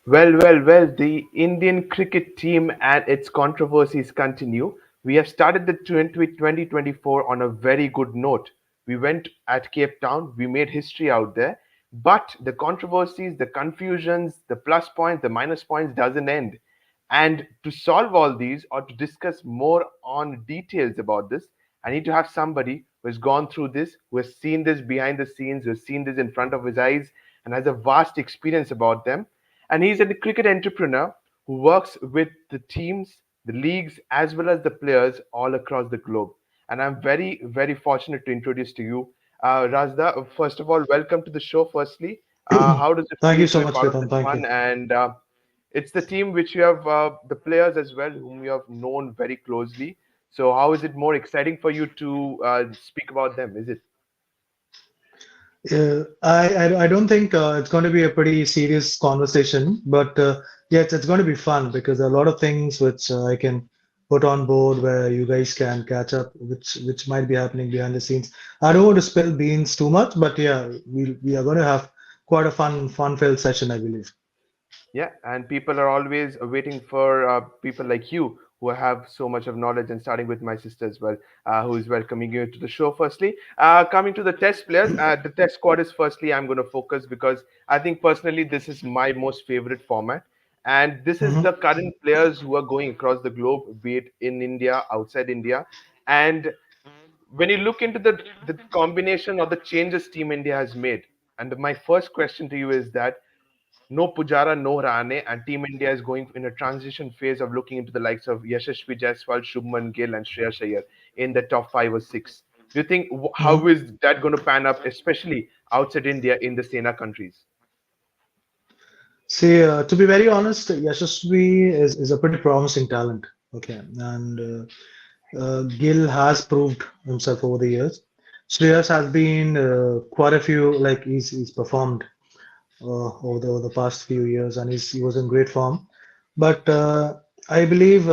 Well, the Indian cricket team and its controversies continue. We have started the 2024 on a very good note. We went at Cape Town, we made history out there, but the controversies, the confusions, the plus points, the minus points doesn't end. And to solve all these or to discuss more on details about this, I need to have somebody who has gone through this, who has seen this behind the scenes, who has seen this in front of his eyes, and has a vast experience about them. And he's a cricket entrepreneur who works with the teams, the leagues, as well as the players all across the globe. And I'm very fortunate to introduce to you Razda. First of all, welcome to the show. Firstly, how does it Thank feel you to so be much, part of Ketan. this Thank you. one? And it's the team which you have, the players as well, whom you have known very closely. So, how is it more exciting for you to speak about them? Is it? I don't think it's going to be a pretty serious conversation, but yeah, it's going to be fun because there are a lot of things which I can put on board where you guys can catch up, which might be happening behind the scenes. I don't want to spill beans too much, but yeah, we are going to have quite a fun-filled session, I believe. Yeah, and people are always waiting for people like you who have so much of knowledge, and starting with my sister as well, who is welcoming you to the show. Firstly, coming to the test players, the test squad is firstly I'm going to focus because I think personally this is my most favorite format, and this is Hmm. the current players who are going across the globe, be it in India, outside India, and when you look into the combination or the changes Team India has made, and my first question to you is that no Pujara, no Rane, and Team India is going in a transition phase of looking into the likes of Yashasvi Jaiswal, Shubman Gill, and Shreyas Iyer in the top five or six. Do you think how Hmm. is that going to pan up, especially outside India in the Sena countries? See, to be very honest, Yashasvi is a pretty promising talent. Okay, and Gill has proved himself over the years. Shreyas has been quite a few, like he's performed over the past few years, and he was in great form. But I believe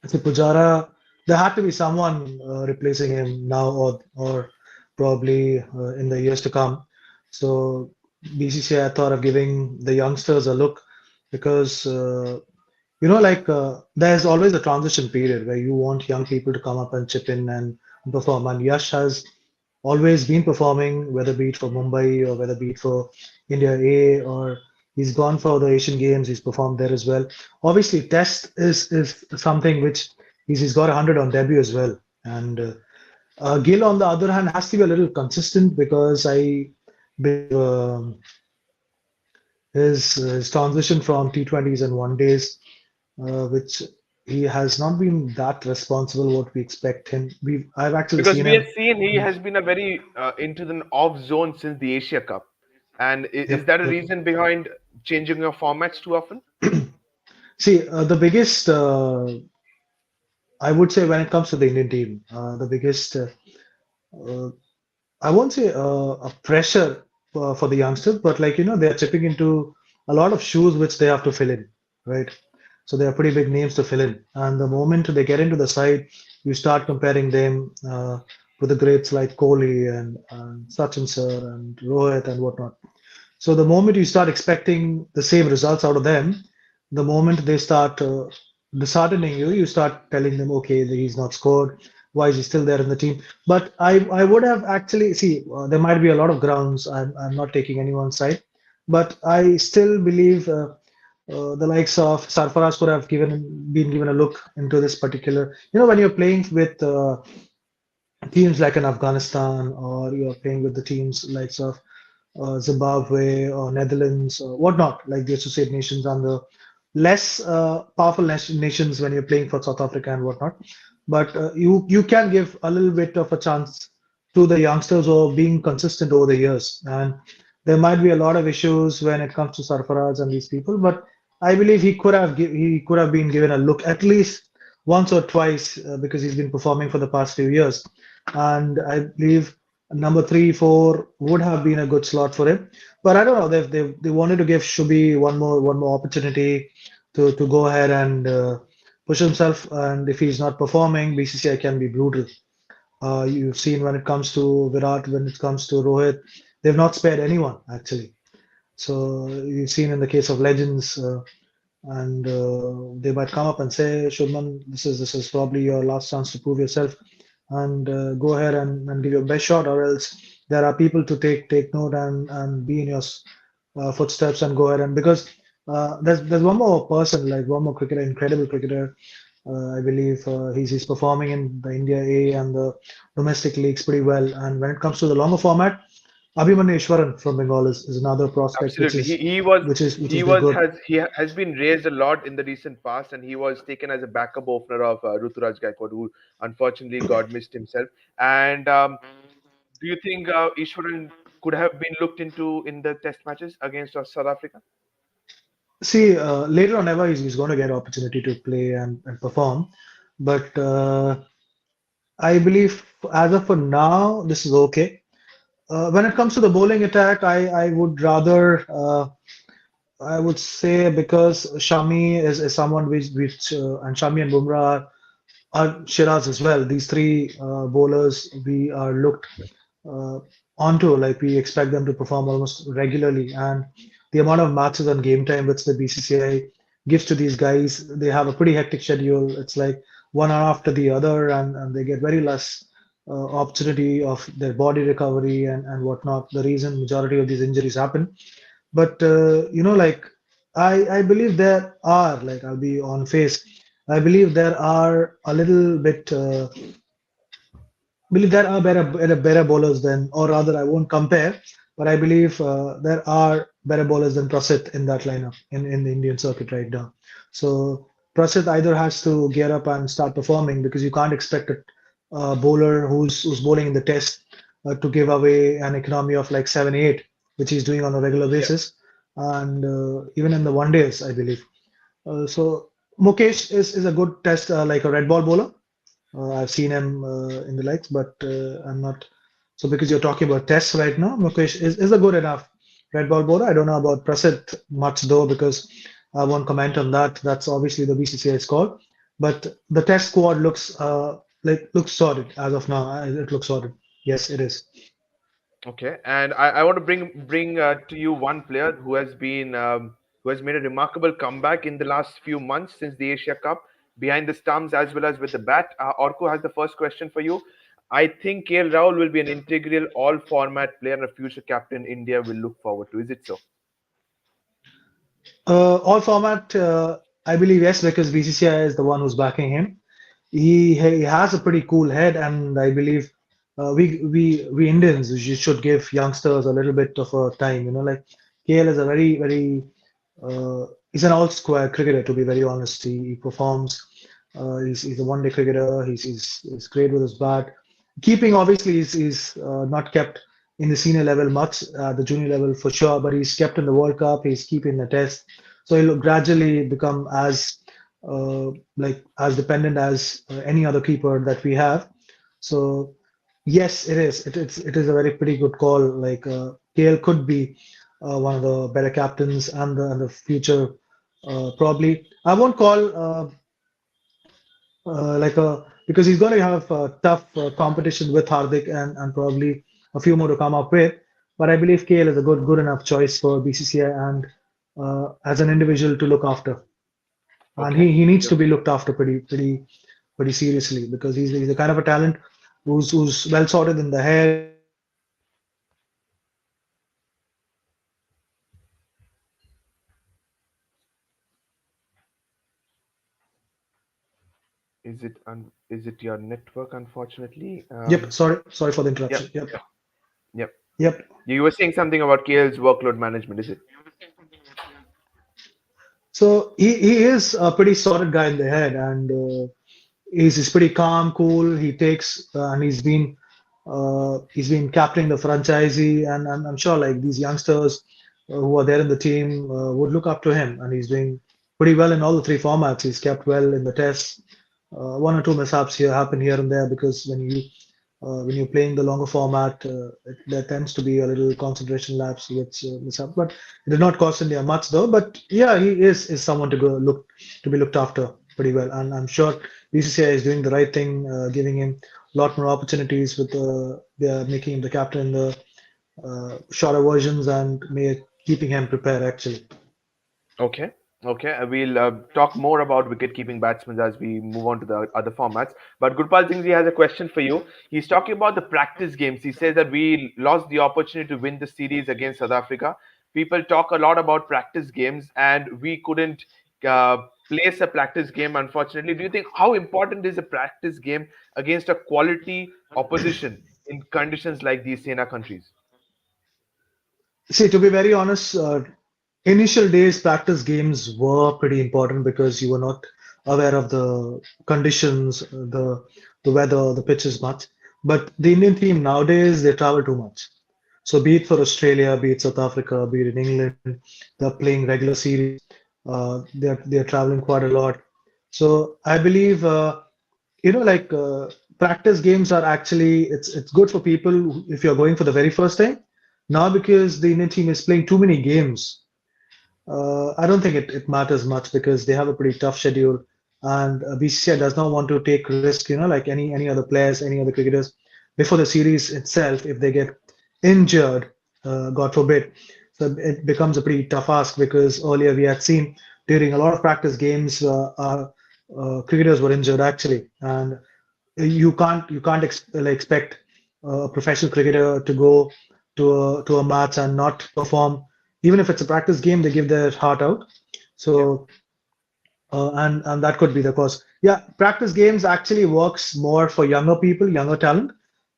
see Pujara, there had to be someone replacing him now, or probably in the years to come. So BCCI thought of giving the youngsters a look because like there's always a transition period where you want young people to come up and chip in and perform. And Yash has always been performing, whether be it for Mumbai or whether be it for India A, or he's gone for the Asian Games, he's performed there as well. Obviously, Test is something which he's got 100 on debut as well. And Gill, on the other hand, has to be a little consistent because I believe his transition from T20s and one days, which he has not been that responsible what we expect him. I've actually Because seen we have him. seen he has been a very into the off zone since the Asia Cup, and is Yep, that a yep. reason behind changing your formats too often? See, the biggest, I would say, when it comes to the Indian team, the biggest, uh, I won't say a pressure for the youngsters, but like, they are chipping into a lot of shoes which they have to fill in, right? So they are pretty big names to fill in. And the moment they get into the side, you start comparing them with the greats like Kohli and Sachin sir and Rohit and whatnot. So the moment you start expecting the same results out of them, the moment they start disheartening you, you start telling them, okay, he's not scored. Why is he still there in the team? But I would have actually see there might be a lot of grounds. I'm not taking anyone's side, but I still believe the likes of Sarfaraz could have been given a look into this particular. When you're playing with teams like in Afghanistan, or you're playing with the teams likes of Zimbabwe or Netherlands or whatnot, like the associate nations and the less powerful nations when you're playing for South Africa and whatnot. But you can give a little bit of a chance to the youngsters who are being consistent over the years. And there might be a lot of issues when it comes to Sarfaraz and these people, but I believe he could have been given a look at least once or twice because he's been performing for the past few years. And I believe number three, four would have been a good slot for him. But I don't know. They wanted to give Shubi one more opportunity to go ahead and push himself. And if he's not performing, BCCI can be brutal. You've seen when it comes to Virat, when it comes to Rohit, they've not spared anyone actually. So you've seen in the case of legends, and they might come up and say, Shubman, this is probably your last chance to prove yourself, and go ahead and give your best shot, or else there are people to take note and be in your footsteps and go ahead and because there's one more person, like one more cricketer, incredible cricketer. I believe he's performing in the India A and the domestic leagues pretty well. And when it comes to the longer format, Abhimanyu Ishwaran from Bengal is another prospect Absolutely. which is He doing was good. he has been raised a lot in the recent past, and he was taken as a backup opener of Ruturaj Gaikwad, who unfortunately God missed himself. And do you think Ishwaran could have been looked into in the test matches against South Africa? See, later on ever he's going to get opportunity to play and perform, but I believe as of for now this is okay. When it comes to the bowling attack, I would rather I would say because Shami is someone which and Shami and Bumrah are Shiraz as well. These three bowlers we are looked uh, onto. Like we expect them to perform almost regularly, and the amount of matches and game time which the BCCI gives to these guys, they have a pretty hectic schedule. It's like one hour after the other, and they get very less opportunity of their body recovery and whatnot. The reason majority of these injuries happen. But like I believe there are like I'll be on face. I believe there are a little bit. Believe there are better bowlers than, or rather, I won't compare, but I believe there are better bowlers than Prasidh in that lineup in the Indian circuit right now. So Prasidh either has to gear up and start performing because you can't expect a bowler who's bowling in the test to give away an economy of like 7-8, which he's doing on a regular Yeah. basis, and even in the one days, I believe. So Mukesh is a good test, like a red ball bowler. I've seen him in the likes, but I'm not. So because you're talking about tests right now, Mukesh is a good enough red ball bowler. I don't know about Prasid much though because I won't comment on that. That's obviously the BCCI's call. But the test squad looks solid as of now. It looks solid. Yes, it is. Okay, and I want to bring to you one player who has made a remarkable comeback in the last few months since the Asia Cup, behind the stumps as well as with the bat. Orko has the first question for you. I think KL Rahul will be an integral all-format player and a future captain India will look forward to. Is it so? All format, I believe yes, because BCCI is the one who's backing him. He has a pretty cool head, and I believe we Indians should give youngsters a little bit of a time. Like KL is a very he's an all square cricketer to be very honest. He performs. He's a one day cricketer. He's great with his bat. Keeping obviously is not kept in the senior level much, the junior level for sure, but he's kept in the World Cup. He's keeping the test, so he'll gradually become as like as dependent as any other keeper that we have. So yes, it is. It is a very pretty good call. Like KL could be one of the better captains and the future probably. I won't call like a because he's going to have tough competition with Hardik and probably a few more to come up with. But I believe KL is a good enough choice for BCCI and as an individual to look after. And Okay. he needs to be looked after pretty seriously because he's the kind of a talent who's well sorted in the head. He's very Is it your network? Unfortunately, Yep. Sorry for the yep, interruption. Yep. yep. Yep. You were saying something about KL's workload management, is it? So he is a pretty sorted guy in the head, and he's pretty calm, cool. He takes and he's been captaining the franchisee, and I'm sure like these youngsters who are there in the team would look up to him, and he's doing pretty well in all the three formats. He's kept well in the tests. One or two mishaps here happen here and there because when you're playing the longer format, there tends to be a little concentration lapse which mishap, but it did not cost India much though. But yeah, he is someone to be looked after pretty well, and I'm sure BCCI is doing the right thing, giving him a lot more opportunities with they're making him the captain in the shorter versions and may keeping him prepared actually. Okay. Okay. We'll talk more about wicket-keeping batsmen as we move on to the other formats. But Gurpal Singh ji has a question for you. He's talking about the practice games. He says that we lost the opportunity to win the series against South Africa. People talk a lot about practice games, and we couldn't uh, place a practice game, unfortunately. Do you think how important is a practice game against a quality opposition in conditions like these Sena countries? See, to be very honest, initial days practice games were pretty important because you were not aware of the conditions, the weather, the pitches much. But the Indian team nowadays they travel too much. So be it for Australia, be it South Africa, be it in England, they're playing regular series. They're traveling quite a lot. So I believe like practice games are actually it's good for people if you're going for the very first time. Now because the Indian team is playing too many games, I don't think it matters much because they have a pretty tough schedule, and BCCI does not want to take risk, like any other players, any other cricketers, before the series itself, if they get injured, God forbid. So it becomes a pretty tough ask because earlier we had seen during a lot of practice games, our cricketers were injured actually, and you can't expect a professional cricketer to go to a match and not perform. Even if it's a practice game, they give their heart out. Yeah. So and that could be the cause. Yeah, practice games actually works more for younger people, younger talent.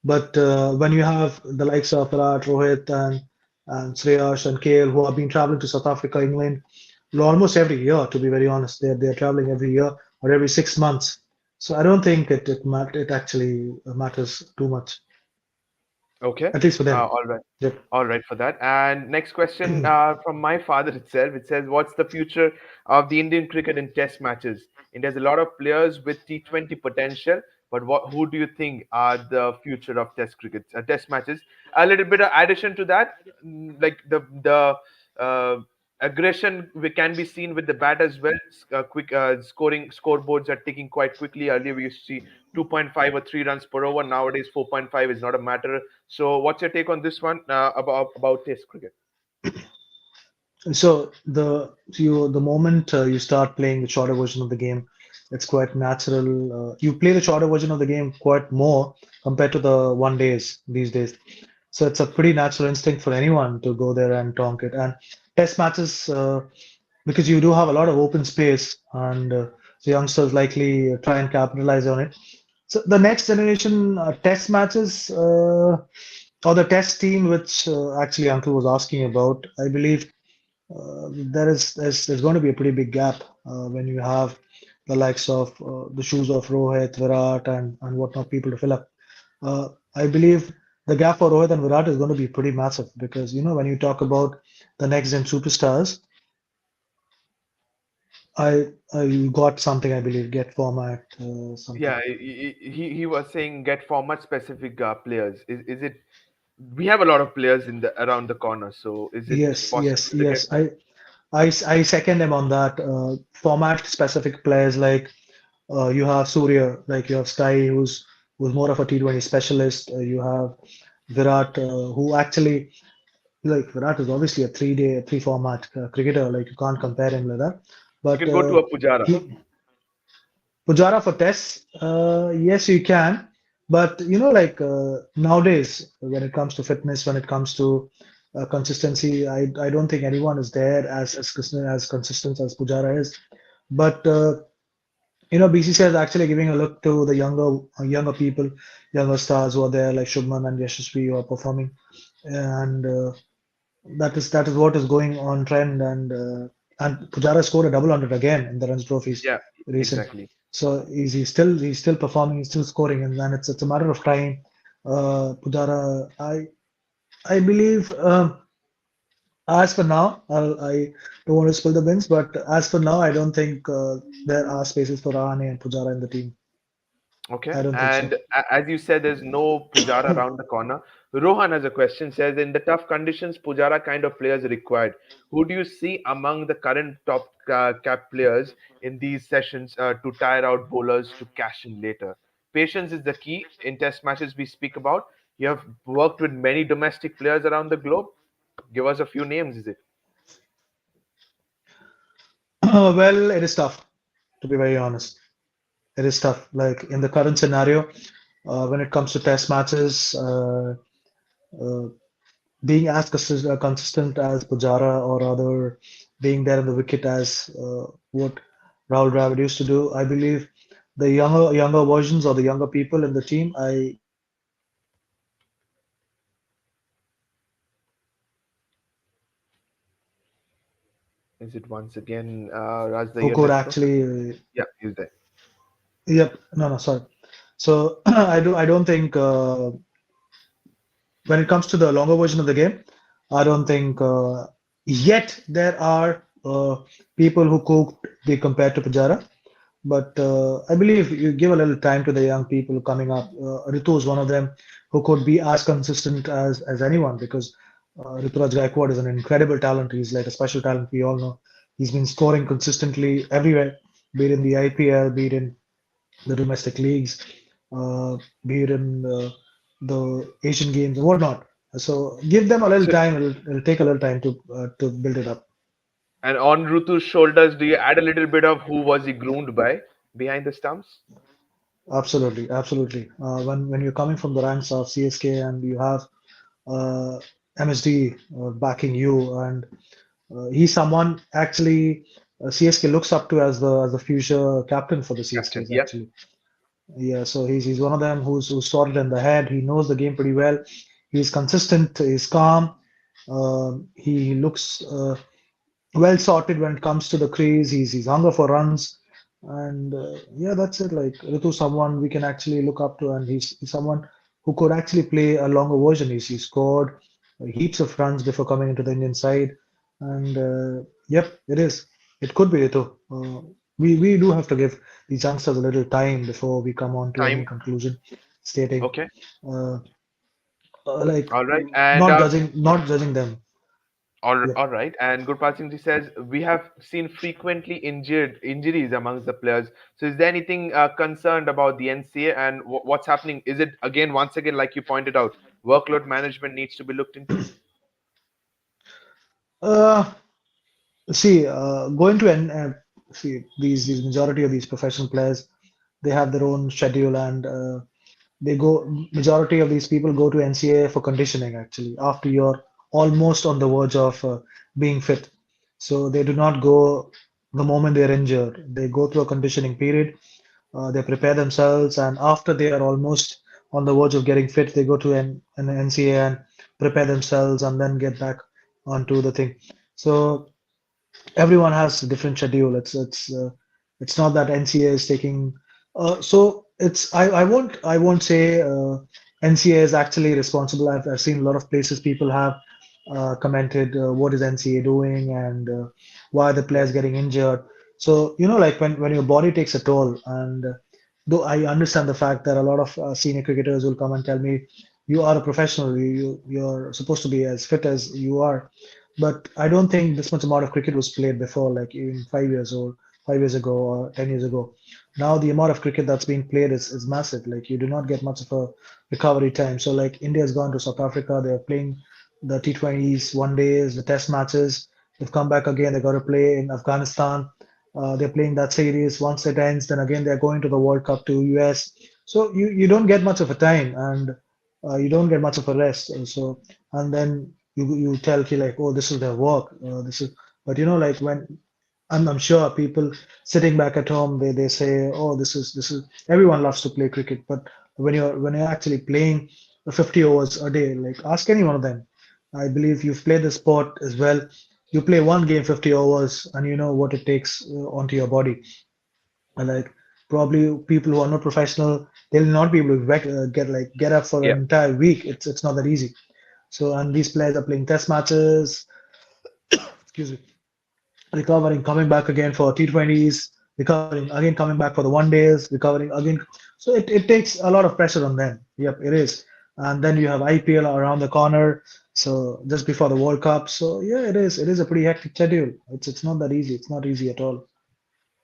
But when you have the likes of Virat, Rohit, and Shreyas and KL who have been traveling to South Africa, England, almost every year, to be very honest, they're traveling every year or every 6 months. So I don't think it actually matters too much, Okay. at least for them. All right. Yep. All right for that. And next question from my father itself. It says, "What's the future of the Indian cricket in Test matches? India's a lot of players with T20 potential, but who do you think are the future of Test cricket, Test matches? A little bit of addition to that, like the uh, aggression we can be seen with the bat as well. Quick scoring scoreboards are ticking quite quickly. Earlier we used to see 2.5 or 3 runs per over. Nowadays 4.5 is not a matter. So, what's your take on this one about Test cricket? So the moment you start playing the shorter version of the game, it's quite natural. You play the shorter version of the game quite more compared to the one days these days. So it's a pretty natural instinct for anyone to go there and tonk it. And test matches, because you do have a lot of open space, and the youngsters likely try and capitalize on it. So the next generation test matches, or the test team, which actually Uncle was asking about, I believe there's going to be a pretty big gap when you have the likes of the shoes of Rohit, Virat, and whatnot people to fill up. I believe the gap for Rohit and Virat is going to be pretty massive because when you talk about the next gen superstars, I got something I believe get format something. Yeah, he was saying get format specific players. Is it? We have a lot of players in the around the corner. So, is it Yes, possible yes, to get yes. that? I second him on that. Format specific players like you have Surya, like you have Sky, who's more of a T20 specialist. You have Virat, who actually like Virat is obviously a 3 day, three format cricketer. Like you can't compare him like that. You But can go to a Pujara. he Pujara for tests, yes, you can. But like nowadays, when it comes to fitness, when it comes to consistency, I don't think anyone is there as consistent as Pujara is. But BCCI is actually giving a look to the younger people, younger stars who are there, like Shubman and Yashasvi, who are performing, and that is what is going on trend. And Pujara scored a double hundred again in the Ranji trophies Yeah, recent. exactly. So he's still performing, he's still scoring, and then it's a matter of time. Pujara, I believe. As for now, I don't want to spill the beans, but as for now, I don't think there are spaces for Rahane and Pujara in the team. Okay. I don't think so. And as you said, there's no Pujara around the corner. Rohan has a question, says, in the tough conditions, Pujara kind of players required. Who do you see among the current top cap players in these sessions to tire out bowlers to cash in later? Patience is the key in test matches we speak about. You have worked with many domestic players around the globe. Give us a few names, is it? Well, it is tough, to be very honest. It is tough. Like in the current scenario, when it comes to test matches, uh, being as consistent as Pujara or rather being there in the wicket as what Rahul Dravid used to do, I believe the younger versions or the younger people in the team, I give a little time to build it up. Is it once again Raj the Who ear could network? actually, Yeah, he's there. yep, no, no, sorry. So I don't think when it comes to the longer version of the game, I don't think yet there are people who could be compared to Pujara. But I believe you give a little time to the young people coming up. Ritu is one of them who could be as consistent as anyone because Rituraj Gaikwad is an incredible talent. He's like a special talent. We all know he's been scoring consistently everywhere, be it in the IPL, be it in the domestic leagues, uh, be it in the Asian games and whatnot. So give them a little So, time. It'll take a little time to build it up. and on Rutu's shoulders, do you add a little bit of who was he groomed by behind the stumps? Absolutely, absolutely. When you're coming from the ranks of CSK and you have uh, MSD backing you, and he's someone actually CSK looks up to as the future captain for the Captain, CSKs yeah. actually. Yeah, so he's one of them who's sorted in the head. He knows the game pretty well. He's consistent. He's calm. He looks well sorted when it comes to the crease. He's hunger for runs, and yeah, that's it. Like Ritu, someone we can actually look up to, and he's someone who could actually play a longer version. He scored heaps of runs before coming into the Indian side, and yep, it is. It could be Ritu. We do have to give these youngsters a little time before we come on to Time. any conclusion, stating Okay. uh, like All right. And not judging them. Yep. all right. And Gurpal Singh ji says we have seen frequently injuries amongst the players. So is there anything concerned about the NCA and what's happening? Is it again once again like you pointed out, workload management needs to be looked into? Uh, See, going to see these majority of these professional players, they have their own schedule and they go. Majority of these people go to NCA for conditioning actually after you're almost on the verge of being fit. So they do not go the moment they're injured. They go through a conditioning period. They prepare themselves, and after they are almost on the verge of getting fit, they go to an NCA and prepare themselves, and then get back onto the thing. So everyone has a different schedule. It's not that NCA is taking. So it's I won't say NCA is actually responsible. I've seen a lot of places people have commented what is NCA doing and why are the Yeah. players getting injured. So like when your body takes a toll and though I understand the fact that a lot of senior cricketers will come and tell me you are a professional, you're supposed to be as fit as you are, but I don't think this much amount of cricket was played before, like even 5 years old, 5 years ago or 10 years ago. Now the amount of cricket that's being played is massive. Like you do not get much of a recovery time. So like India's gone to South Africa, they're playing the T20s, one days, the test matches. They've come back again, they got to play in Afghanistan. They're playing that series. Once it ends, then again they're going to the World Cup to US. So you don't get much of a time and you don't get much of a rest. So and then you tell ki like, oh, this is their work. This is, but like when I'm sure people sitting back at home, they say, oh, this is. Everyone loves to play cricket, but when you're actually playing 50 overs a day, like ask any one of them. I believe you've played the sport as well. You play one game 50 overs, and you know what it takes onto your body. And like probably people who are not professional, they'll not be able to get up for Yeah. an entire week. It's not that easy. So, and these players are playing test matches, excuse me, recovering, coming back again for T20s, recovering, again coming back for the one days, recovering again. So it takes a lot of pressure on them. Yep, it is. And then you have IPL around the corner. So just before the World Cup. So yeah, it is. It is a pretty hectic schedule. It's not that easy. It's not easy at all.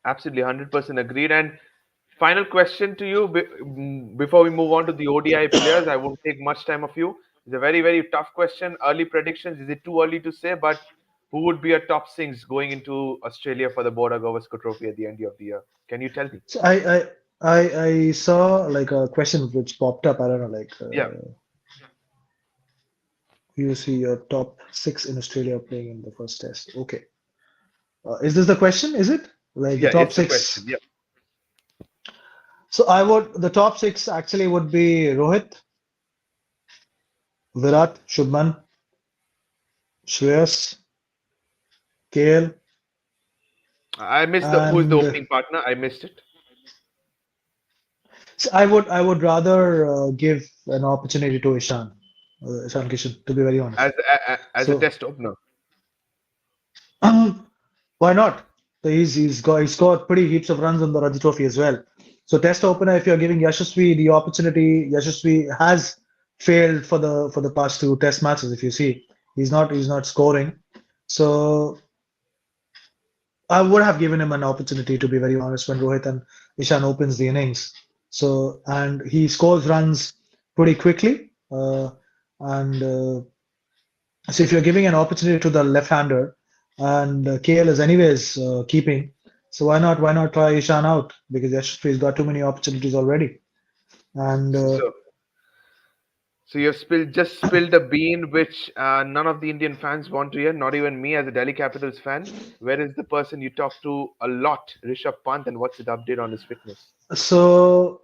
Absolutely, 100% agreed. And final question to you before we move on to the ODI players. I won't take much time of you. It's a very, very tough question. Early predictions. Is it too early to say? But Who would be your top six going into Australia for the Border Gavaskar Trophy at the end of the year? Can you tell me? So I saw like a question which popped up. I don't know, like Yeah, you see your top six in Australia playing in the first test. Okay. Is this the question? Is it like the yeah, top it's the six? question. Yeah. So I would the top six actually would be Rohit, Virat, Shubman, Shreyas, KL, I missed the who is the and opening partner. I missed it so I would rather give an opportunity to Ishan Kishan, to be very honest. as a So test opener. why not? So he's got pretty heaps of runs on the Ranji Trophy as well. So test opener, if you're giving Yashasvi the opportunity, Yashasvi has failed for the past two test matches. If you see, he's not scoring. So I would have given him an opportunity, to be very honest, when Rohit and Ishan opens the innings. So, and he scores runs pretty quickly. And so, if you're giving an opportunity to the left-hander, and KL is anyways keeping, so why not try Ishan out? Because Yashasvi's got too many opportunities already. And So, so you've spilled a bean which none of the Indian fans want to hear, not even me as a Delhi Capitals fan. Where is the person you talk to a lot, Rishabh Pant, and what's the update on his fitness? so,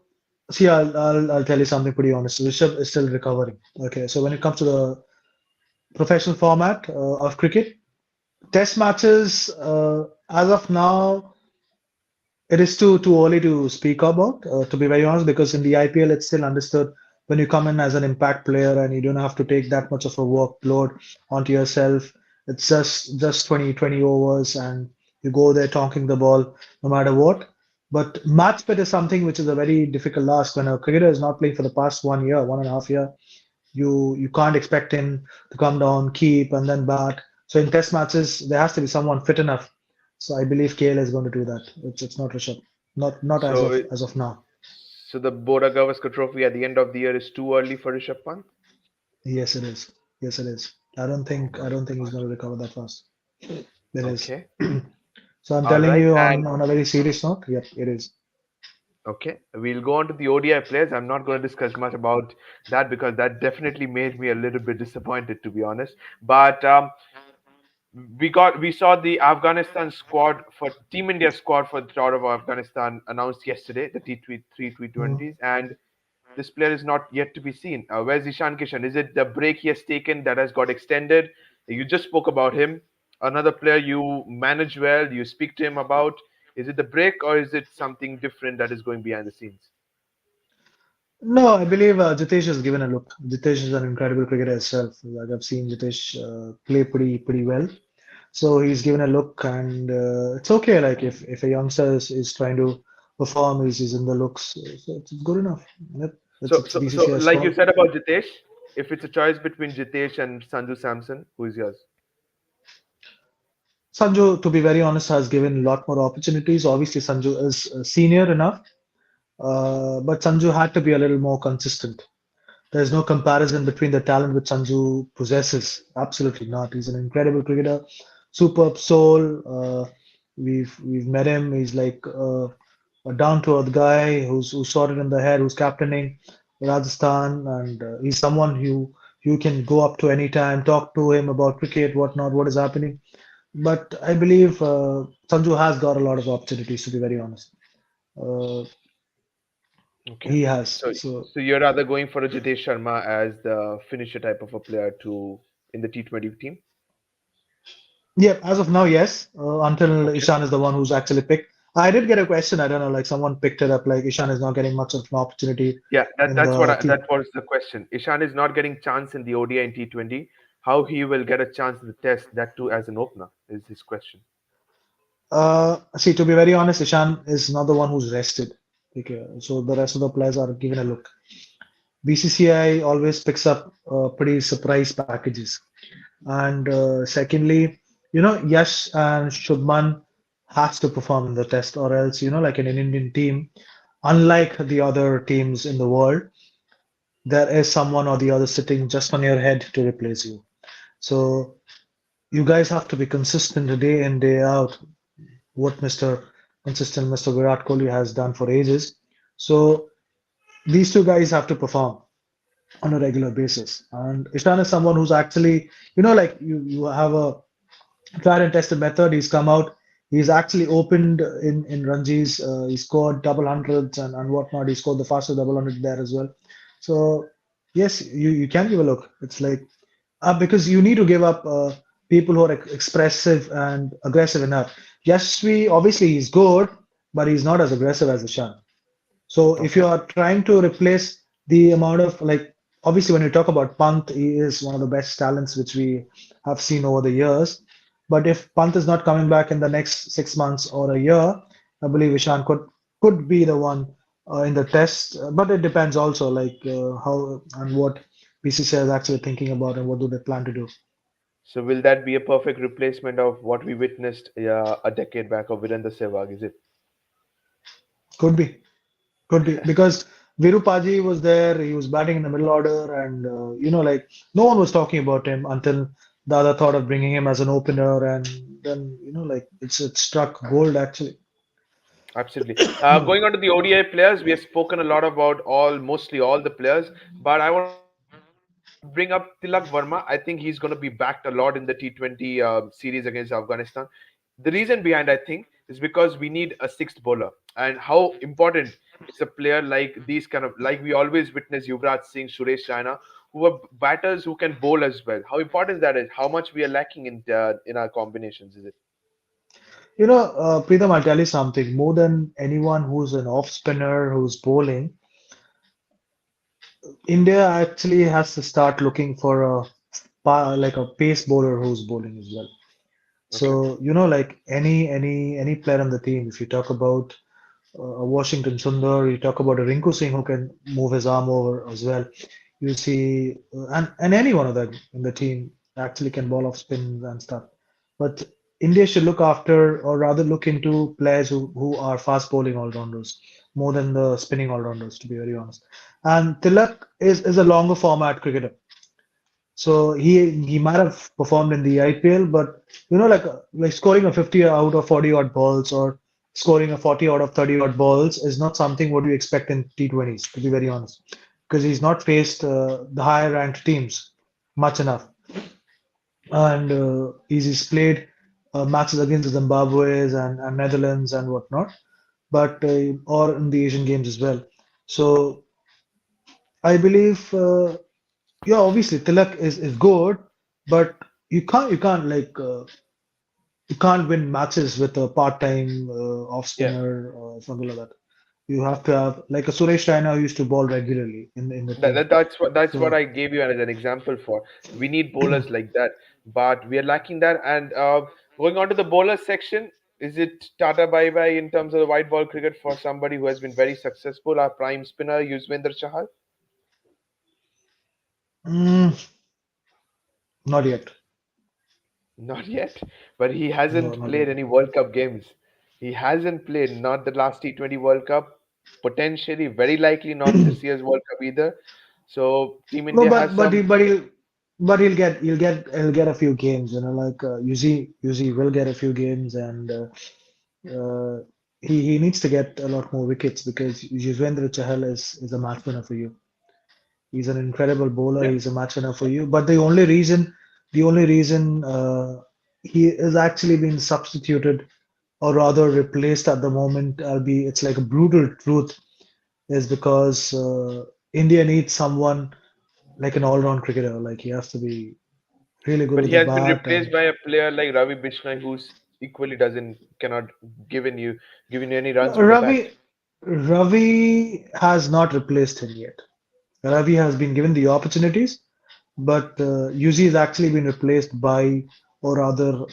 see, I'll tell you something pretty honest. Rishabh is still recovering. Okay, so when it comes to the professional format of cricket, test matches, as of now, it is too early to speak about, to be very honest, because in the IPL, it's still understood when you come in as an impact player and you don't have to take that much of a workload onto yourself. It's just 20 overs and you go there talking the ball no matter what. But match fit is something which is a very difficult ask when a cricketer is not playing for the past 1 year, 1.5 year. You can't expect him to come down, keep, and then bat. So in test matches, there has to be someone fit enough. So I believe KL is going to do that. It's not Rishabh. Not as So, of as of now. so the Border Gavaskar Trophy at the end of the year is too early for Rishabh Pant. Yes, it is. Yes, it is. Oh I my don't think he's God. going to recover that fast. It is. Okay. So I'm All telling right. you And on a very serious note. Yep, it is. okay, we'll go on to the ODI players. I'm not going to discuss much about that because that definitely made me a little bit disappointed, to be honest. But we saw the Afghanistan squad for Team India squad for the tour of Afghanistan announced yesterday, the three Mm. T20s, and this player is not yet to be seen. Where's Ishan Kishan? Is it the break he has taken that has got extended? You just spoke about him. Another player you manage well, you speak to him about. Is it the break or is it something different that is going behind the scenes? No, I believe Jitesh has given a look. Jitesh is an incredible cricketer himself. Like I've seen Jitesh play pretty well. So he's given a look, and it's okay. Like if a youngster is trying to perform, he's in the looks, so it's good enough. Yep. It's So, BCCI's like you call. said about Jitesh, if it's a choice between Jitesh and Sanju Samson, who is yours? Sanju, to be very honest, has given a lot more opportunities. Obviously, Sanju is senior enough, but Sanju had to be a little more consistent. There's no comparison between the talent which Sanju possesses. Absolutely not. He's an incredible cricketer, superb soul. We've met him. He's like a down-to-earth guy who's sorted in the head, who's captaining Rajasthan, and he's someone who you can go up to any time, talk to him about cricket, whatnot, what is happening. But I believe Sanju has got a lot of opportunities, to be very honest. Uh, Okay. he has. So, So so you're rather going for a Jitesh Sharma as the finisher type of a player to in the T20 team? yeah, as of now, yes. Until Okay. Ishan is the one who's actually picked. I did get a question. I don't know, like someone picked it up. Like Ishan is not getting much of an opportunity Yeah, in the team. that was the question. Ishan is not getting chance in the ODI and T20. How he will get a chance in the Test? That too as an opener is his question. See, to be very honest, Ishan is not the one who's rested. Okay, so the rest of the players are given a look. BCCI always picks up pretty surprise packages. And secondly, Yash and Shubman has to perform in the test, or else, like in an Indian team, unlike the other teams in the world, there is someone or the other sitting just on your head to replace you. So you guys have to be consistent day in, day out, what Mr. Virat Kohli has done for ages. So these two guys have to perform on a regular basis. And Ishan is someone who's actually, like you have a tried and tested method. He's come out. He's actually opened in Ranji's. He scored double hundreds and whatnot. He scored the fastest double hundred there as well. So yes, you can give a look. It's like because you need to give up people who are expressive and aggressive enough. Yashvi, obviously he's good, but he's not as aggressive as Ishan. So if you Okay. are trying to replace the amount of like, obviously when you talk about Pant, he is one of the best talents which we have seen over the years. But if Pant is not coming back in the next 6 months or a year, I believe Ishan could be the one in the test. But it depends also like how and what BCCI is actually thinking about and what do they plan to do. So will that be a perfect replacement of what we witnessed a decade back of Virender Sehwag? Is it? Could be. Could be because Virupaji was there. He was batting in the middle order, and like no one was talking about him until the other thought of bringing him as an opener, and then like it struck gold actually. Absolutely. Going on to the ODI players, we have spoken a lot about mostly all the players, but I want to bring up Tilak Verma. I think he's going to be backed a lot in the T20 series against Afghanistan. The reason behind, I think, is because we need a sixth bowler, and how important is a player like these kind of like we always witness Yuvraj Singh, Suresh Raina, who are batters who can bowl as well. How important that is? How much we are lacking in our combinations? Is it? Preetham, I'll tell you something. More than anyone who's an off spinner who's bowling, India actually has to start looking for like a pace bowler who's bowling as well. Okay. So, like any player on the team, if you talk about Washington Sundar, you talk about a Rinku Singh who can move his arm over as well. You see, and any one of them in the team actually can ball off spins and stuff. But India should look after, or rather look into players who are fast bowling all-rounders more than the spinning all-rounders, to be very honest. And Tilak is a longer format cricketer. So he might have performed in the IPL, but like scoring a 50 out of 40 odd balls or scoring a 40 out of 30 odd balls is not something what you expect in T20s, to be very honest, because he's not faced the higher ranked teams much enough, and he's played matches against the Zimbabwe's and Netherlands and whatnot, but or in the Asian games as well. So I believe. Yeah, obviously Tilak is good, but you can't like you can't win matches with a part-time off Yeah. spinner or something like that. You have to have like a Suresh Raina who used to ball regularly in the team. That's what So I gave you as an example for. We need bowlers like that, but we are lacking that. And going on to the bowler section, is it Tata bye bye in terms of the white ball cricket for somebody who has been very successful? Our prime spinner Yuzvendra Chahal, mm, not yet. not yet, but he No, hasn't not played yet. any World Cup games. He hasn't played not the last T20 World Cup, potentially, very likely not this year's World Cup either. So Team No, India has but some. he'll get a few games. Like Yuzi will get a few games, and he needs to get a lot more wickets because Yuzvendra Chahal is a match winner for you. He's an incredible bowler. Yeah. He's a match winner for you. But the only reason he is actually being substituted or rather replaced at the moment, albeit it's like a brutal truth, is because India needs someone like an all-round cricketer. Like he has to be really good But with he the has been bat replaced and by a player like Ravi Bishnoi, who's equally doesn't cannot given you giving you any runs no, from the bat. Ravi has not replaced him yet. Ravi has been given the opportunities, but Yuzi has actually been replaced by, or rather,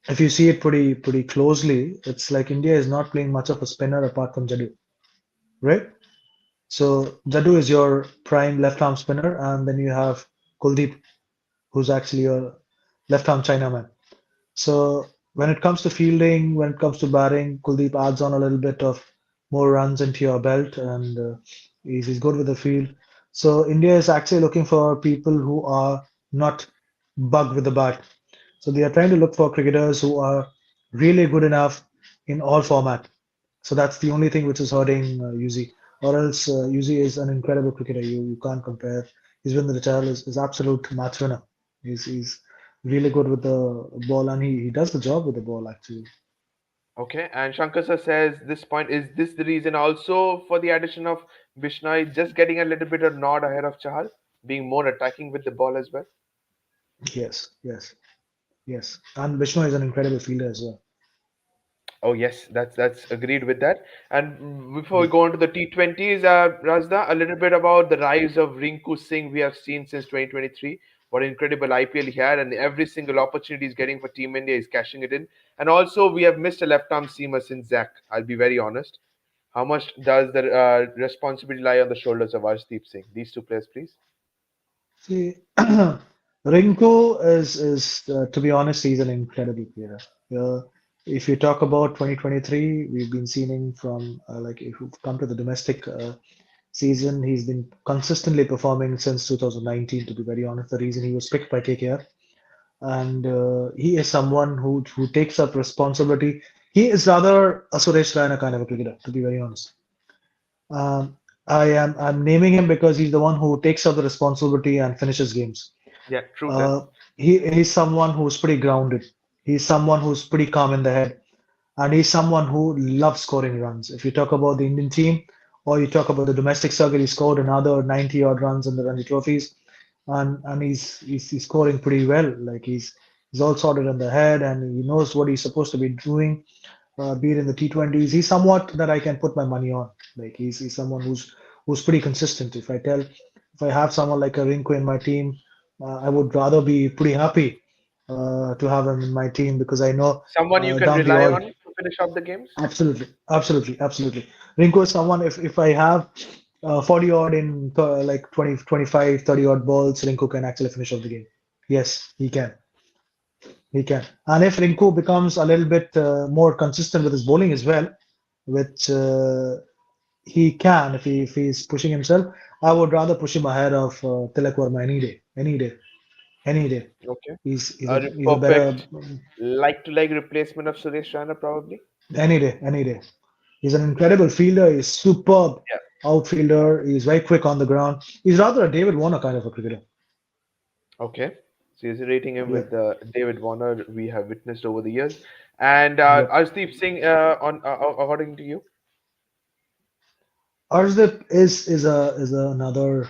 if you see it pretty closely, it's like India is not playing much of a spinner apart from Jadu, right? So Jadu is your prime left arm spinner, and then you have Kuldeep, who's actually your left arm Chinaman. So when it comes to fielding, when it comes to batting, Kuldeep adds on a little bit of more runs into your belt, and he's good with the field. So India is actually looking for people who are not bug with the bat. So they are trying to look for cricketers who are really good enough in all format. So that's the only thing which is hurting Yuzi. Or else Yuzi is an incredible cricketer. You can't compare. He's been the retired is absolute match winner. He's really good with the ball and he does the job with the ball actually. Okay, and Shankar sir says this point is this the reason also for the addition of Bishnoi just getting a little bit of nod ahead of Chahal, being more attacking with the ball as well? Yes, yes, yes. And Vishnu is an incredible fielder as well. Oh yes, that's agreed with that. And before we Yeah. go on to the T20s, Razda, a little bit about the rise of Rinku Singh we have seen since 2023. What an incredible IPL he had, and every single opportunity he's getting for Team India, he's cashing it in. And also, we have missed a left-arm seamer since Zach. I'll be very honest. How much does the responsibility lie on the shoulders of Arshdeep Singh? These two players, please. See, Rinku is to be honest, he's an incredible player. Uh, if you talk about 2023, we've been seeing him from like if you come to the domestic season, he's been consistently performing since 2019. To be very honest, the reason he was picked by KKR, and he is someone who takes up responsibility. He is rather a Suresh Raina kind of a cricketer, to be very honest. I'm naming him because he's the one who takes up the responsibility and finishes games. Yeah, true that. Uh, he's someone who's pretty grounded. He's someone who's pretty calm in the head, and he's someone who loves scoring runs. If you talk about the Indian team, or you talk about the domestic circuit, he scored another 90 odd runs in the Ranji trophies, and he's scoring pretty well. Like he's all sorted in the head, and he knows what he's supposed to be doing, be it in the T20s. He's somewhat that I can put my money on. Like he's someone who's pretty consistent. If I have someone like a Rinku in my team, I would rather be pretty happy to have him in my team because I know Someone you can down the rely all. on to finish off the games. Absolutely, absolutely, absolutely. Rinku is someone if I have 40 odd in like 20, 25, 30 odd balls, Rinku can actually finish off the game. Yes, he can. He can. And if Rinku becomes a little bit more consistent with his bowling as well, which he can if he's pushing himself, I would rather push him ahead of Tilak Verma any day, any day, any day. Okay. He's a better Perfect like-to-like replacement of Suresh Raina, probably. any day, any day. He's an incredible fielder. He's superb Yeah. outfielder. He's very quick on the ground. He's rather a David Warner kind of a cricketer. Okay. So he's rating him with Yep, the David Warner we have witnessed over the years. And yep. Arshdeep Singh, according to you, Arshdeep is another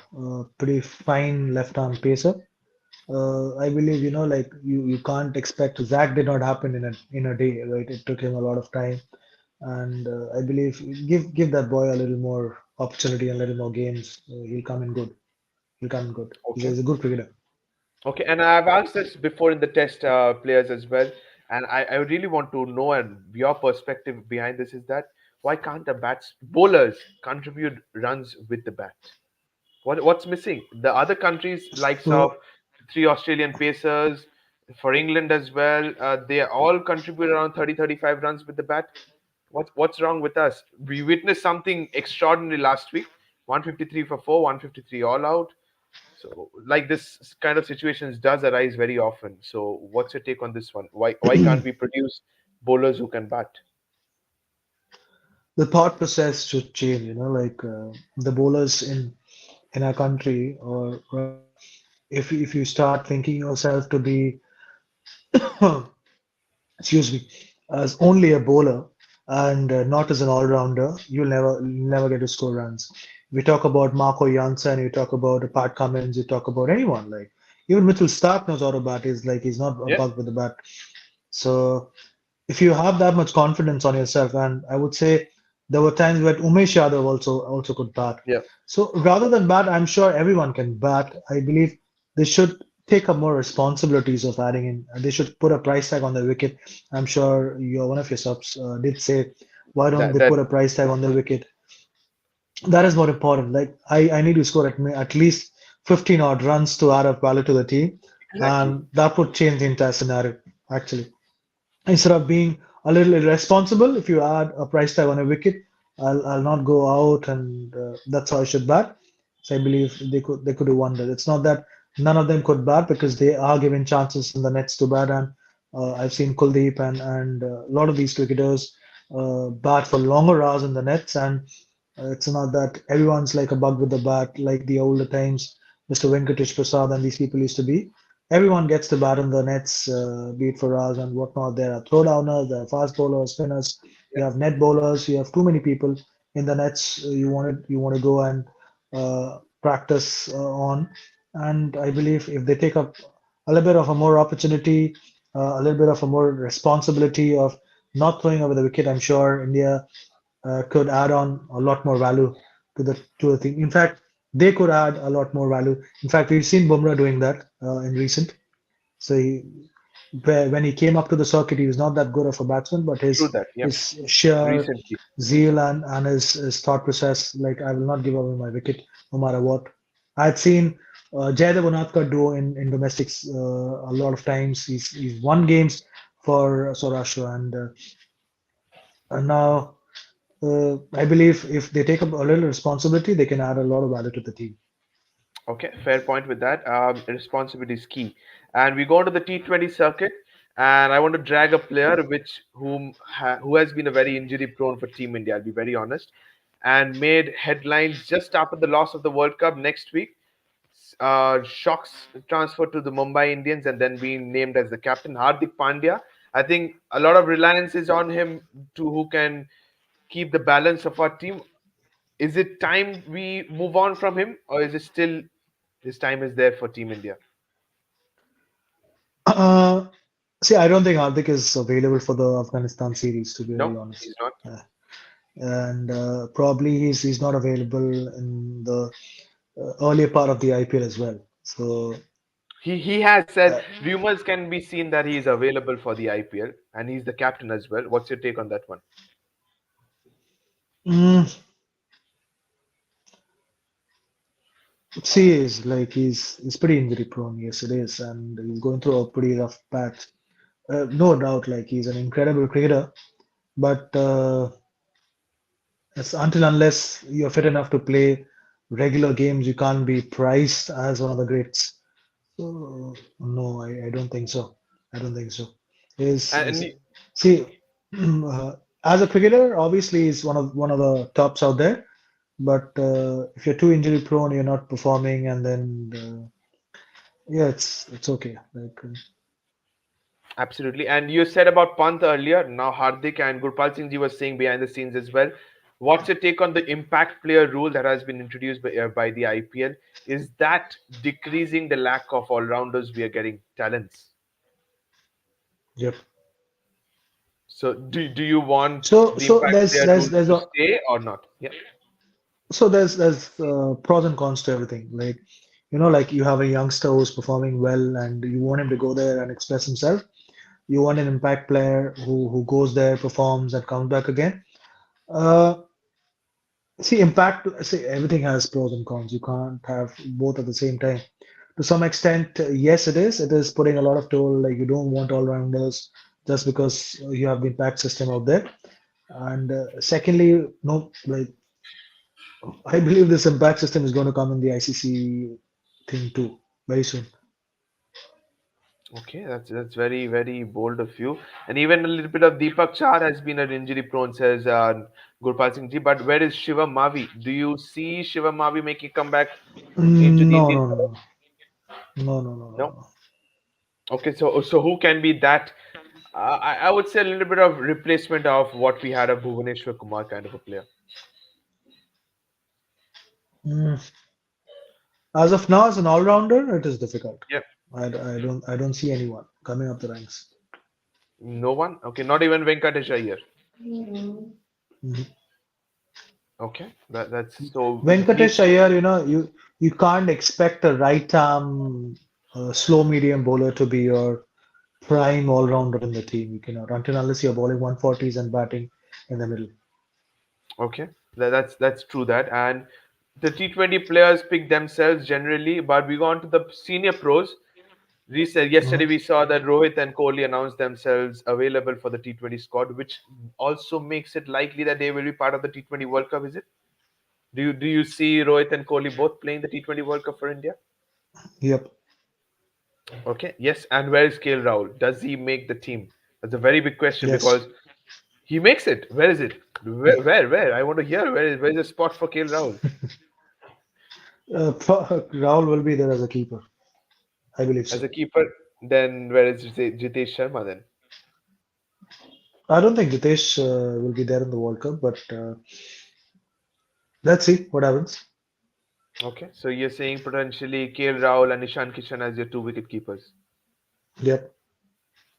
pretty fine left arm pacer. I believe like you can't expect Zach did not happen in a day, right? It took him a lot of time, and I believe give that boy a little more opportunity and a little more games. He'll come in good. He'll come in good. okay. He's a good cricketer. Okay, and I've asked this before in the test players as well, and I really want to know and your perspective behind this is that why can't the bats bowlers contribute runs with the bat? What's missing? The other countries, likes of So three Australian pacers, for England as well, they all contribute around 30-35 runs with the bat. What's wrong with us? We witnessed something extraordinary last week. 153 for four, 153 all out. So like this kind of situations does arise very often. So what's your take on this one? Why can't we produce bowlers who can bat? the thought process should change. Like the bowlers in our country, or rather, if you start thinking yourself to be excuse me, as only a bowler and not as an all-rounder, you'll never get to score runs. We talk about Marco Janssen, you talk about Pat Cummins, you talk about anyone like even Mitchell Stark knows how to bat. He's not a Yeah, bug with the bat. So if you have that much confidence on yourself, and I would say there were times where Umesh Yadav also could bat. yeah, So rather than bat, I'm sure everyone can bat. I believe they should take up more responsibilities of adding in. They should put a price tag on the wicket. I'm sure one of your subs did say, why don't that they that put a price tag on the wicket? That is more important. Like I need to score at least 15 odd runs to add up value to the team, exactly. and that would change the entire scenario actually. Instead of being a little irresponsible, if you add a price tag on a wicket, I'll not go out, and that's how I should bat. So I believe they could do wonders. It's not that none of them could bat because they are given chances in the nets to bat. And I've seen Kuldeep and a lot of these cricketers bat for longer hours in the nets. And it's not that everyone's like a bug with the bat, like the older times, Mr. Venkatesh Prasad and these people used to be. Everyone gets to bat in the nets, be it for hours and whatnot. There are throwdowners, there are fast bowlers, spinners. You have net bowlers. You have too many people in the nets. You want to go and practice on. And I believe if they take up a little bit of a more opportunity, a little bit of a more responsibility of not throwing away the wicket, I'm sure India could add on a lot more value to the thing. In fact, they could add a lot more value. In fact, we've seen Bumrah doing that in recent. So when he came up to the circuit, he was not that good of a batsman, but True his that. Yeah. his sheer Recently. zeal and his thought process, like I will not give away my wicket no matter what. I'd seen Jaydev Unatkar do in domestics a lot of times. He's won games for Saurashtra, and now I believe if they take up a little responsibility, they can add a lot of value to the team. Okay, fair point with that. Responsibility is key. And we go to the T20 circuit, and I want to drag a player who has been a very injury prone for Team India. I'll be very honest, and made headlines just after the loss of the World Cup next week. Shocks transfer to the Mumbai Indians and then being named as the captain. Hardik Pandya. I think a lot of reliance is on him to who can keep the balance of our team. Is it time we move on from him, or is it still his time is there for Team India? Uh, See, I don't think Hardik is available for the Afghanistan series, to be No, very honest. he's not. And probably he's not available in the earlier part of the IPL as well. So, He has said uh, rumors can be seen that he is available for the IPL and he's the captain as well. What's your take on that one? mm, see, he's pretty injury prone. Yes, it is, and he's going through a pretty rough patch. No doubt, like he's an incredible cricketer, but until unless you're fit enough to play regular games, you can't be priced as one of the greats. So no, I don't think so. I don't think so. And See, as a cricketer, obviously he's one of the tops out there. But if you're too injury prone, you're not performing, and then yeah, it's okay. Like absolutely. And you said about Pant earlier. Now Hardik and Gurpal Singh ji was saying behind the scenes as well. What's your take on the impact player rule that has been introduced by the IPL? Is that decreasing the lack of all rounders we are getting talents? yep. So do you want So the so impact there's player there's rules there's to a stay or not? Yeah. so there's pros and cons to everything. Like like you have a youngster who's performing well, and you want him to go there and express himself. You want an impact player who goes there, performs, and comes back again. Uh, see, everything has pros and cons. You can't have both at the same time. To some extent, yes, it is. It is putting a lot of toll. Like you don't want all-rounders just because you have the impact system out there. And secondly, no, like I believe this impact system is going to come in the ICC thing too very soon. Okay, that's very very bold of you. And even a little bit of Deepak Char has been an injury prone, says Gurpal Singh ji. But where is Shiva Mavi? Do you see Shiva Mavi making a comeback into the No, Indian no, no, side? no, no, no, no, no, No. no. Okay, so who can be that? I would say a little bit of replacement of what we had of Bhuvaneshwar Kumar kind of a player. Mm. As of now, as an all-rounder, it is difficult. Yeah. I don't see anyone coming up the ranks. No one. Okay, not even Venkatesh Iyer. Mhm. Okay, that's so Venkatesh he's Iyer, you can't expect a right arm slow medium bowler to be your prime all-rounder in the team. You cannot until unless you're bowling 140s and batting in the middle. okay. That's true that and the T20 players pick themselves generally, but we go on to the senior pros. Yesterday Mhm. we saw that Rohit and Kohli announced themselves available for the T20 squad, which also makes it likely that they will be part of the T20 World Cup. Is it? Do you see Rohit and Kohli both playing the T20 World Cup for India? Yep. Okay, yes, and where is KL Rahul? Does he make the team? That's a very big question Yes. because he makes it. Where is it? Where? I want to hear where is the spot for KL Rahul Rahul will be there as a keeper. I believe as so. a keeper? Then where is Jitesh Sharma then? I don't think Ritesh will be there in the World Cup, but let's see what happens. Okay, so you're saying potentially KL Rahul and Ishan Kishan as your two wicket keepers. Yep.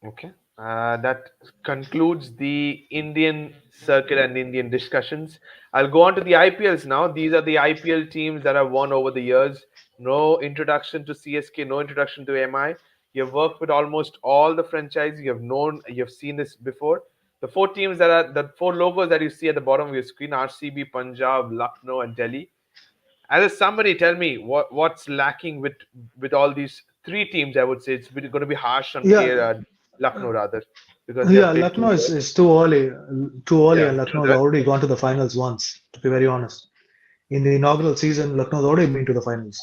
Okay. That concludes the Indian circuit and Indian discussions. I'll go on to the IPLs now. These are the IPL teams that have won over the years. No introduction to CSK, no introduction to MI. You've worked with almost all the franchises. You've seen this before. The four logos that you see at the bottom of your screen: RCB, Punjab, Lucknow, and Delhi. As a summary, tell me what's lacking with all these three teams. I would say it's going to be harsh on Yeah, Lucknow rather because they yeah. have played Lucknow too well. is too early, Yeah, and true Lucknow has that. already gone to the finals once. To be very honest, in the inaugural season, Lucknow's already been to the finals.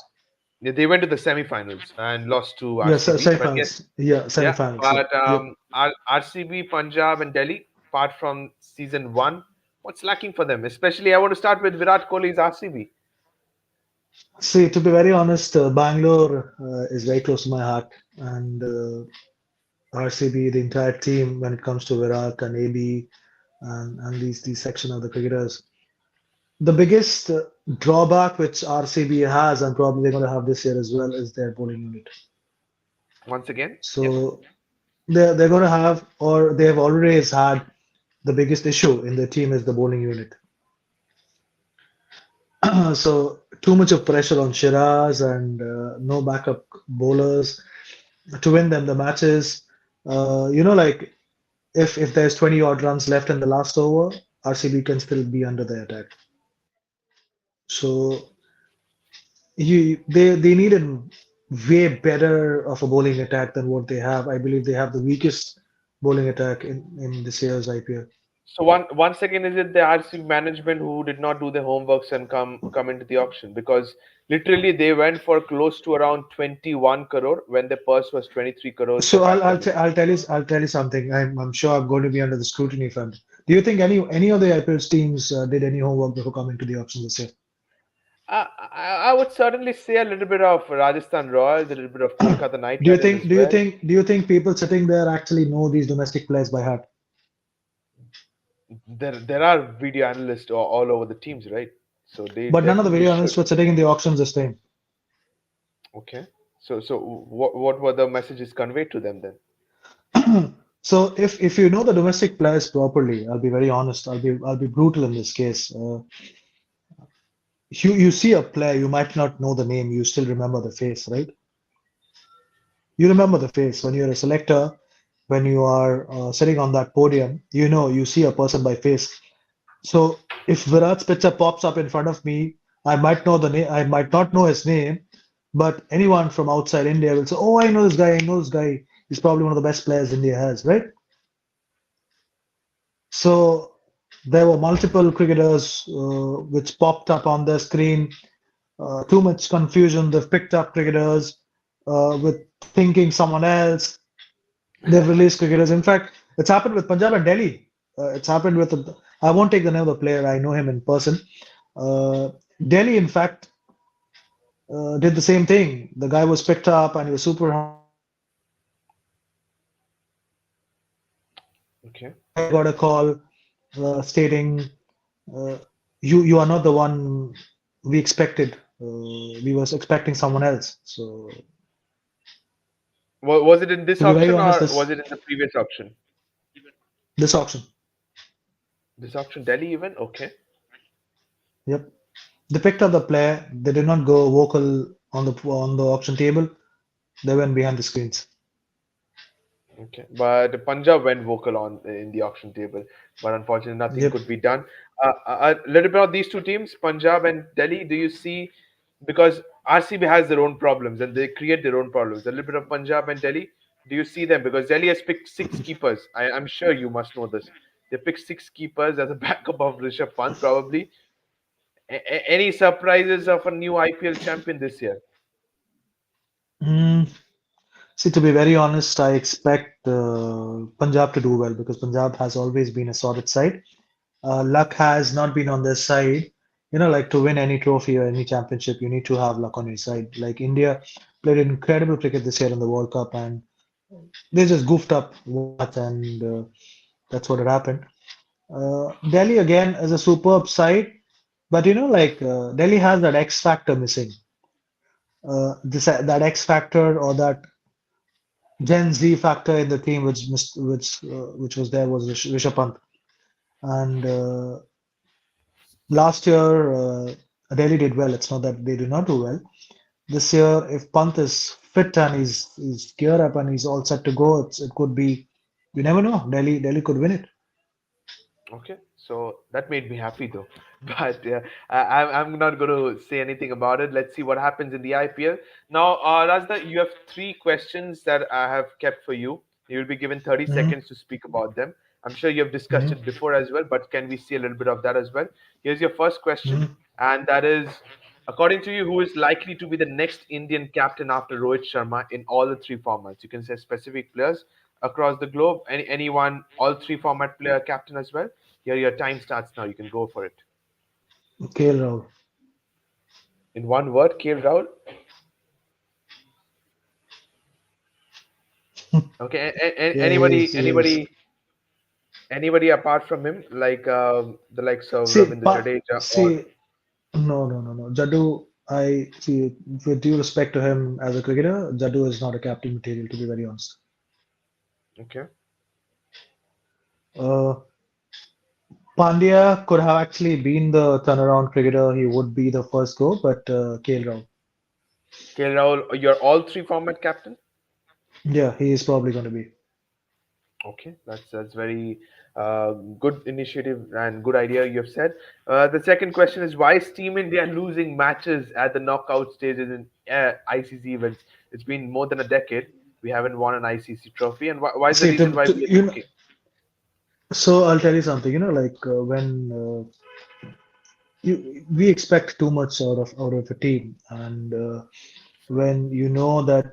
Yeah, they went to the semi-finals and lost to Yeah, RCB. But yes, semi-finals. Yeah, yeah. semi-finals. Yep, But yep. RCB, Punjab, and Delhi, apart from season one, what's lacking for them? Especially, I want to start with Virat Kohli's RCB. See, to be very honest, Bangalore is very close to my heart, and RCB, the entire team, when it comes to Virat and AB and these section of the cricketers. The biggest drawback which RCB has, and probably they're going to have this year as well, is their bowling unit. Once again, yes. So they're going to have, or they have always had, the biggest issue in their team is the bowling unit. So too much of pressure on Shiraz and no backup bowlers to win them the matches. Like if there's 20 odd runs left in the last over, RCB can still be under the attack. So they needed way better of a bowling attack than what they have. I believe they have the weakest bowling attack in this year's IPL. So once again, is it the RCB management who did not do their homeworks and come into the auction? Because literally they went for close to around 21 crore when the purse was 23 crores for So Pat Cummins. I'll tell you something. I'm sure I'm going to be under the scrutiny front. Do you think any of the IPL teams did any homework before coming to the auction this year? I would certainly say a little bit of Rajasthan Royals, a little bit of Kolkata Knight Riders as well. Do you think people sitting there actually know these domestic players by heart? There are video analysts all over the teams, right? So they But none of the definitely video should. analysts were sitting in the auctions this time. Okay. So what were the messages conveyed to them then? So if you know the domestic players properly, I'll be very honest. I'll be brutal in this case. You see a player, you might not know the name, you still remember the face, right? You remember the face when you're a selector, when you are sitting on that podium. You see a person by face. So if Virat's picture pops up in front of me, I might know the name. I might not know his name, but anyone from outside India will say, "Oh, I know this guy. I know this guy. He's probably one of the best players India has," right? So there were multiple cricketers which popped up on the screen. Too much confusion. They've picked up cricketers with thinking someone else. They've released cricketers. In fact, it's happened with Punjab and Delhi. It's happened with. I won't take the name of the player. I know him in person. Uh, Delhi, in fact, did the same thing. The guy was picked up and he was super high. Okay. I got a call stating uh, you are not the one we expected. We was expecting someone else. So Was it in this to be very auction honest, or was it in the previous auction? this auction, This auction, Delhi even? Okay. yep, they picked up the player. They did not go vocal on the auction table. They went behind the screens. Okay, but Punjab went vocal on in the auction table, but unfortunately nothing Yep. could be done. A little bit of these two teams, Punjab and Delhi. Do you see because RCB has their own problems and they create their own problems? A little bit of Punjab and Delhi. Do you see them because Delhi has picked six keepers? I'm sure you must know this. They picked six keepers as a backup of Rishabh Pant probably. Any surprises of a new IPL champion this year? Mm, See, to be very honest, I expect Punjab to do well because Punjab has always been a solid side. Luck has not been on their side. You know, like to win any trophy or any championship, you need to have luck on your side. Like India played incredible cricket this year in the World Cup, and they just goofed up one match, and that's what had happened. Delhi again is a superb side, but Delhi has that X factor missing. That X factor or that Gen Z factor in the team, which was there was Rishabh Pant. And last year, Delhi did well. It's not that they did not do well. This year, if Pant is fit and he's geared up and he's all set to go, it could be. You never know. Delhi could win it. Okay, so that made me happy though. But I'm not going to say anything about it. Let's see what happens in the IPL. Now, Rajda, you have three questions that I have kept for you. You will be given 30 Mhm, seconds to speak about them. I'm sure you have discussed mhm, it before as well, but can we see a little bit of that as well? Here's your first question, mhm. and that is, according to you, who is likely to be the next Indian captain after Rohit Sharma in all the three formats? You can say specific players across the globe, anyone, all three format player captain as well. Here, your time starts now. You can go for it. KL Rahul. In one word, KL Rahul. Okay. Yeah, he is. Anybody apart from him, like the likes of See, Ravindra but Jadeja or see, no. Jaddu, I see. With due respect to him as a cricketer, Jaddu is not a captain material, to be very honest. okay, Uh, Pandya could have actually been the turnaround cricketer. He would be the first go, but KL Rahul. KL Rahul. You're all three format captain. Yeah, he is probably going to be. Okay, that's very good initiative and good idea you have said. The second question is, why is Team India losing matches at the knockout stages in ICC events? It's been more than a decade. We haven't won an ICC trophy, and why is the See, reason why we are choking? so I'll tell you something. When we expect too much out of a team, and when you know that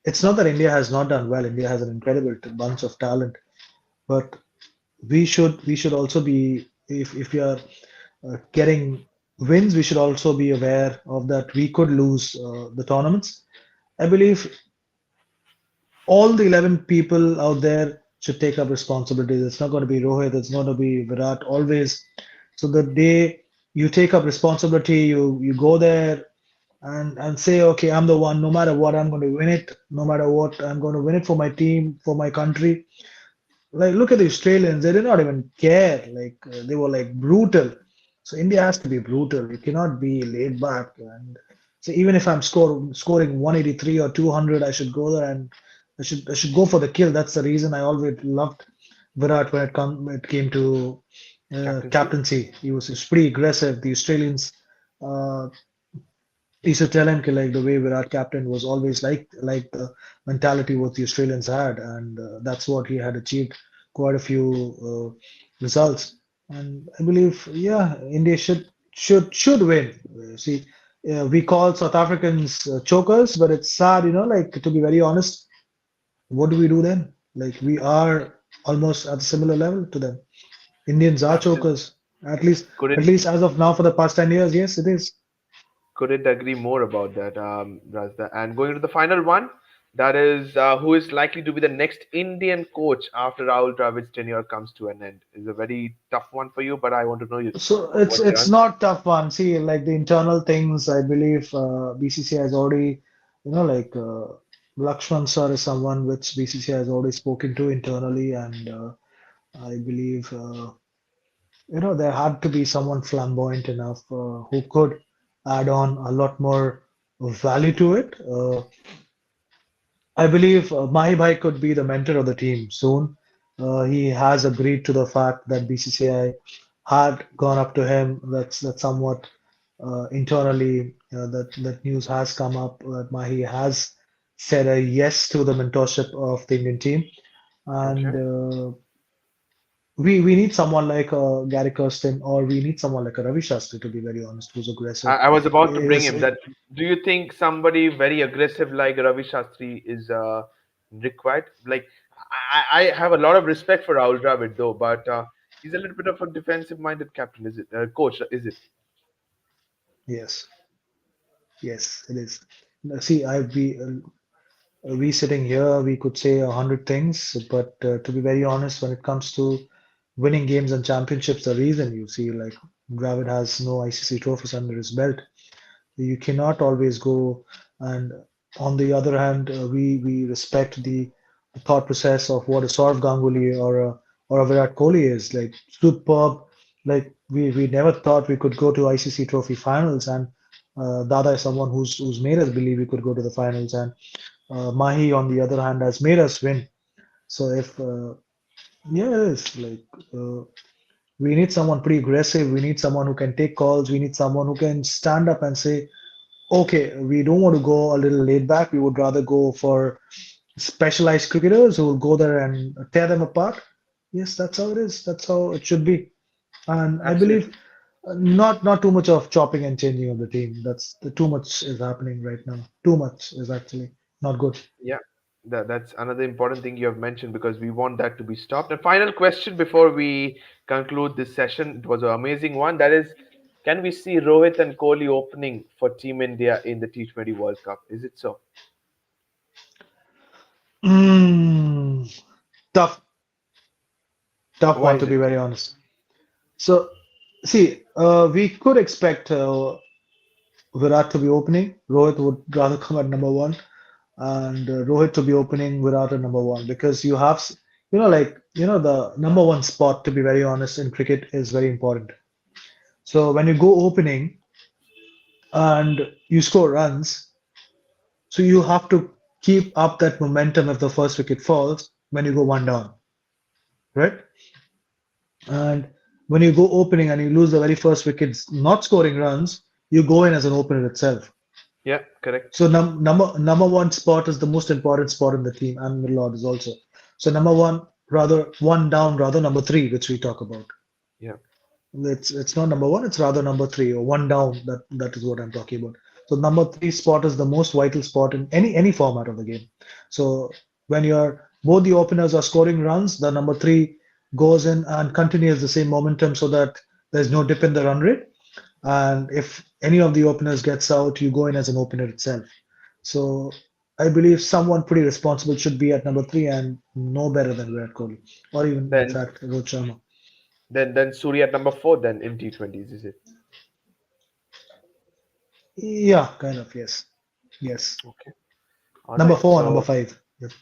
it's not that India has not done well. India has an incredible bunch of talent, but we should also be if we are getting wins, we should also be aware of that we could lose the tournaments. I believe all the 11 people out there should take up responsibilities. It's not going to be Rohit, it's not going to be Virat always. So the day you take up responsibility, you go there and say, okay, I'm the one, no matter what, I'm going to win it. No matter what, I'm going to win it for my team, for my country. Like, look at the Australians, they did not even care. Like, they were like brutal. So India has to be brutal. You cannot be laid back. And so even if I'm scoring 183 or 200, I should go there and I should go for the kill. That's the reason I always loved Virat when it came to Captaincy. captaincy. He was pretty aggressive. The Australians. Uh, he used to tell him like the way Virat captain was always like the mentality what the Australians had, and that's what he had achieved quite a few results. And I believe, yeah, India should win. See, we call South Africans chokers, but it's sad, like to be very honest, what do we do then? Like we are almost at a similar level to them. Indians are Absolutely. chokers, at least at Couldn't least as of now for the past 10 years. Yes, it is. couldn't agree more about that, Razda. And going to the final one, that is who is likely to be the next Indian coach after Rahul Dravid's tenure comes to an end? Is a very tough one for you, but I want to know you So it's what's your it's answer. not tough one. See, like the internal things, I believe BCCI has already, like Lakshman sir is someone which BCCI has already spoken to internally, and I believe there had to be someone flamboyant enough who could add on a lot more value to it. I believe Mahi Bhai could be the mentor of the team soon. He has agreed to the fact that BCCI had gone up to him. That's somewhat internally that news has come up that Mahi has said a yes to the mentorship of the Indian team, and Okay. we need someone like Gary Kirsten, or we need someone like a Ravi Shastri, to be very honest, who's aggressive. I was about to bring Is him. That do you think somebody very aggressive like Ravi Shastri is required? Like I have a lot of respect for Rahul Dravid though, but he's a little bit of a defensive-minded captain. Is it coach? Is it? yes, yes, it is. See, we sitting here, we could say 100 things, but to be very honest, when it comes to winning games and championships, the reason you see like Dravid has no ICC trophies under his belt. You cannot always go. And on the other hand, we respect the thought process of what a Saurav Ganguly or a Virat Kohli is like superb. Like we never thought we could go to ICC Trophy finals, and Dada is someone who's made us believe we could go to the finals, and Mahi on the other hand has made us win. So if yeah, it is like we need someone pretty aggressive. We need someone who can take calls. We need someone who can stand up and say, okay, we don't want to go a little laid back. We would rather go for specialized cricketers who will go there and tear them apart. Yes, that's how it is. That's how it should be. And I believe Absolutely. not too much of chopping and changing of the team. That's the too much is happening right now. Too much is actually not good. Yeah, that's another important thing you have mentioned because we want that to be stopped. And final question before we conclude this session. It was an amazing one. That is, can we see Rohit and Kohli opening for Team India in the T20 World Cup? Is it so? Mm, tough, tough Why one to is be it? very honest. So, see, we could expect Virat to be opening. Rohit would rather come at number one, and Rohit to be opening Virat at number one because you have, like, the number one spot, to be very honest, in cricket is very important. So when you go opening and you score runs, so you have to keep up that momentum if the first wicket falls when you go one down, right? And when you go opening and you lose the very first wicket, not scoring runs, you go in as an opener itself. Yeah, correct. So number one spot is the most important spot in the team, and middle orders also. So number one, rather one down, rather number three, which we talk about. Yeah. It's not number one, it's rather number three or one down. That is what I'm talking about. So number three spot is the most vital spot in any format of the game. So when you're both the openers are scoring runs, the number three goes in and continues the same momentum so that there's no dip in the run rate. And if any of the openers gets out, you go in as an opener itself. So I believe someone pretty responsible should be at number three and no better than Virat Kohli, or even in Then fact Rohit Sharma. then Surya at number four then in T20s, is it? Yeah, kind of, yes. Yes. Okay. All Number right. four or number So five. Yes.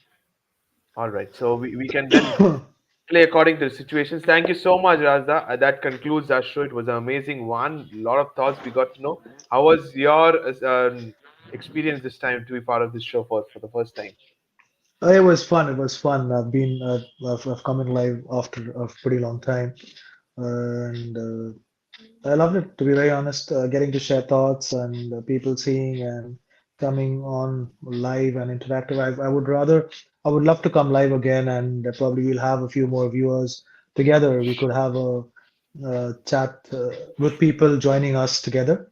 all right. So we can then play according to the situations. Thank you so much, Razda. That concludes our show. It was an amazing one. A lot of thoughts we got to know. How was your experience this time to be part of this show for the first time? It was fun. It was fun. I've come in live after a pretty long time, and I loved it, to be very honest, getting to share thoughts and people seeing and coming on live and interactive. I would love to come live again, and probably we'll have a few more viewers together. We could have a, chat with people joining us together.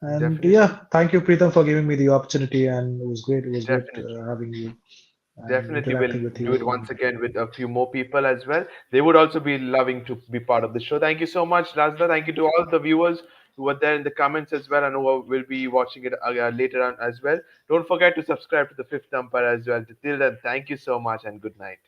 And Definitely, yeah, thank you, Preetham, for giving me the opportunity, and it was great. It was great definitely. having you and Definitely will interacting with do it you. once again with a few more people as well. They would also be loving to be part of the show. Thank you so much, Razda. Thank you to all the viewers who were there in the comments as well and who will be watching it later on as well. Don't forget to subscribe to the Fifth Umpire as well. Till then, thank you so much and good night.